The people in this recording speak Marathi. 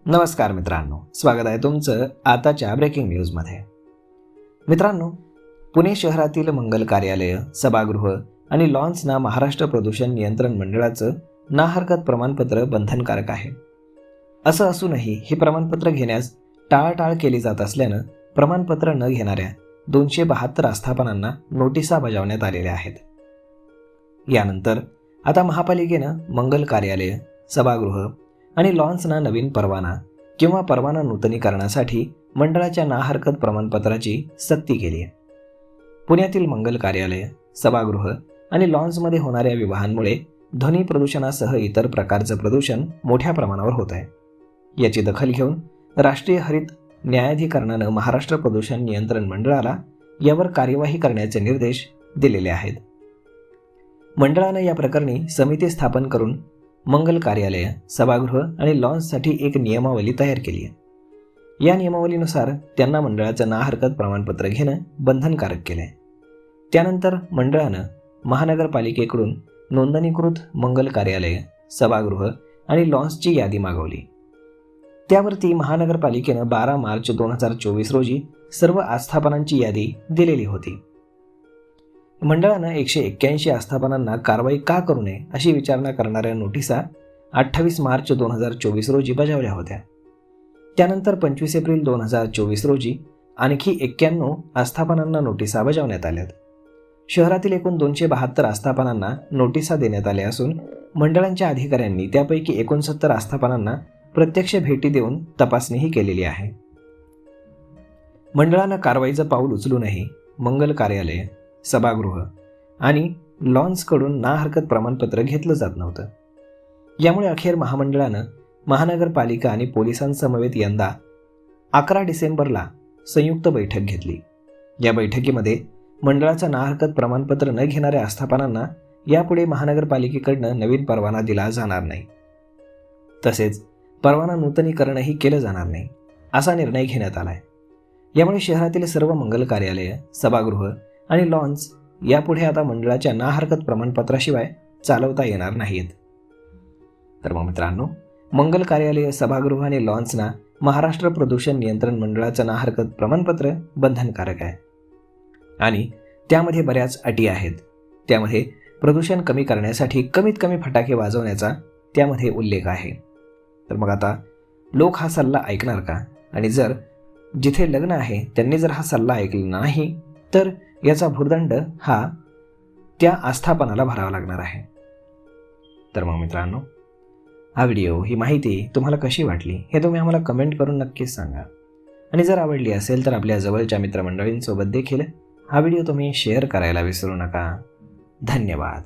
नमस्कार मित्रांनो, स्वागत आहे तुमचं आताच्या ब्रेकिंग न्यूजमध्ये. मित्रांनो, पुणे शहरातील मंगल कार्यालय, सभागृह आणि लॉन्सना महाराष्ट्र प्रदूषण नियंत्रण मंडळाचं ना हरकत प्रमाणपत्र बंधनकारक आहे. असं असूनही हे प्रमाणपत्र घेण्यास टाळाटाळ केली जात असल्यानं प्रमाणपत्र न घेणाऱ्या 272 आस्थापनांना नोटिसा बजावण्यात आलेल्या आहेत. यानंतर आता महापालिकेनं मंगल कार्यालय, सभागृह आणि लॉन्सना नवीन परवाना किंवा परवाना नूतनीकरणासाठी मंडळाच्या ना हरकत प्रमाणपत्राची सक्ती केली आहे. पुण्यातील मंगल कार्यालय, सभागृह आणि लॉन्समध्ये होणाऱ्या विवाहांमुळे ध्वनी प्रदूषणासह इतर प्रकारचं प्रदूषण मोठ्या प्रमाणावर होत आहे. याची दखल घेऊन राष्ट्रीय हरित न्यायाधिकरणानं महाराष्ट्र प्रदूषण नियंत्रण मंडळाला यावर कार्यवाही करण्याचे निर्देश दिलेले आहेत. मंडळानं या प्रकरणी समिती स्थापन करून मंगल कार्यालय, सभागृह आणि लॉन्ससाठी एक नियमावली तयार केली आहे. या नियमावलीनुसार त्यांना मंडळाचं ना हरकत प्रमाणपत्र घेणं बंधनकारक केलं आहे. त्यानंतर मंडळानं महानगरपालिकेकडून नोंदणीकृत मंगल कार्यालय, सभागृह आणि लॉन्सची यादी मागवली. त्यावरती महानगरपालिकेनं 12 मार्च 2024 रोजी सर्व आस्थापनांची यादी दिलेली होती. मंडळानं 181 आस्थापनांना कारवाई का करू नये अशी विचारणा करणाऱ्या नोटिसा 28 मार्च 2024 रोजी बजावल्या होत्या. त्यानंतर 25 एप्रिल 2024 रोजी आणखी 91 आस्थापनांना नोटिसा बजावण्यात आल्यात. शहरातील एकूण 272 आस्थापनांना नोटिसा देण्यात आल्या असून मंडळांच्या अधिकाऱ्यांनी त्यापैकी 69 आस्थापनांना प्रत्यक्ष भेटी देऊन तपासणीही केलेली आहे. मंडळानं कारवाईचं पाऊल उचलूनही मंगल कार्यालय, सभागृह आणि लॉन्सकडून ना हरकत प्रमाणपत्र घेतलं जात नव्हतं. यामुळे अखेर महामंडळानं महानगरपालिका आणि पोलिसांसमवेत यंदा 11 डिसेंबरला संयुक्त बैठक घेतली. या बैठकीमध्ये मंडळाचं ना हरकत प्रमाणपत्र न घेणाऱ्या आस्थापनांना यापुढे महानगरपालिकेकडनं नवीन परवाना दिला जाणार नाही, तसेच परवाना नूतनीकरणही केलं जाणार नाही असा निर्णय घेण्यात आला आहे. यामुळे शहरातील सर्व मंगल कार्यालय, सभागृह आणि लॉन्स यापुढे आता मंडळाच्या ना हरकत प्रमाणपत्राशिवाय चालवता येणार नाहीत. तर मग मित्रांनो, मंगल कार्यालय, सभागृह आणि लॉन्सना महाराष्ट्र प्रदूषण नियंत्रण मंडळाचं ना हरकत प्रमाणपत्र बंधनकारक आहे आणि त्यामध्ये बऱ्याच अटी आहेत. त्यामध्ये प्रदूषण कमी करण्यासाठी कमीत कमी फटाके वाजवण्याचा त्यामध्ये उल्लेख आहे. तर मग आता लोक हा सल्ला ऐकणार का? आणि जर जिथे लग्न आहे त्यांनी जर हा सल्ला ऐकला नाही तर याचा भुर्दंड हा त्या आस्थापनाला भरावा लागणार आहे. तर मग मित्रांनो, हा व्हिडिओ, ही माहिती तुम्हाला कशी वाटली हे तुम्ही आम्हाला कमेंट करून नक्कीच सांगा. आणि जर आवडली असेल तर आपल्या जवळच्या मित्रमंडळींसोबत देखील हा व्हिडिओ तुम्ही शेअर करायला विसरू नका. धन्यवाद.